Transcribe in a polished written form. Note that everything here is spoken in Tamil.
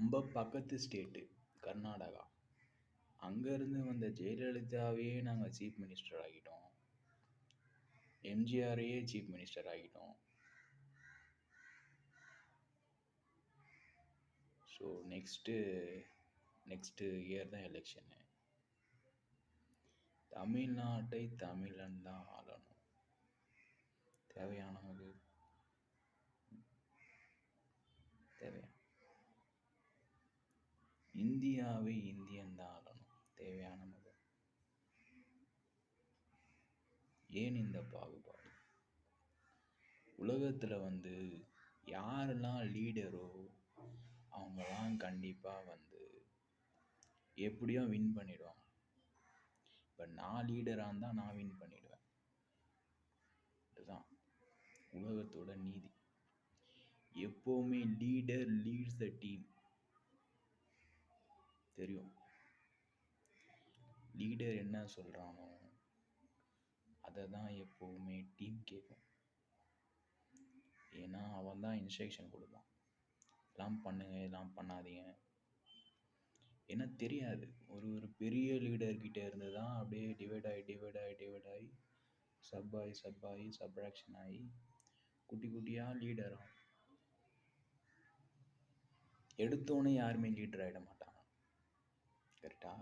நம்ம பக்கத்து ஸ்டேட்டு கர்நாடகா. அங்கேருந்து வந்த ஜெயலலிதாவையே நாங்கள் சீஃப் மினிஸ்டர் ஆகிட்டோம். எம்ஜிஆரையே சீஃப் மினிஸ்டர் ஆகிட்டோம். ஸோ நெக்ஸ்ட்டு இயர் தான் எலெக்ஷனு. தமிழ்நாட்டை தமிழன் தான் ஆளணும். தேவையா நமக்கு? தேவையா? இந்தியாவை இந்தியன் தான் ஆளணும். தேவையா நமக்கு? ஏன் இந்த பாகுபாடு? உலகத்தில் யாரெல்லாம் லீடரோ அவங்கெல்லாம் கண்டிப்பாக எப்படியும் வின் பண்ணிடுவாங்க. இப்போ நான் லீடராக இருந்தால் நான் வின் பண்ணிடுவேன். இதுதான் உலகத்தோட நீதி. எப்போவுமே லீடர் லீட்ஸ் த டீம். தெரியும், லீடர் என்ன சொல்கிறானோ அதை தான் எப்போவுமே டீம் கேட்கும். ஏன்னா அவன் தான் இன்ஸ்ட்ரக்ஷன் கொடுப்பான். இதெல்லாம் பண்ணுங்க, இதெல்லாம் பண்ணாதீங்க. ஏன்னா தெரியாது, ஒரு பெரிய லீடர்கிட்ட இருந்து தான் அப்படியே டிவைட் ஆகி சப்ராக்ஷன் ஆகி குட்டி குட்டியாக லீடர் ஆகும். எடுத்தோன்னே யாருமே லீடர் ஆகிட மாட்டாங்க. கரெக்டா?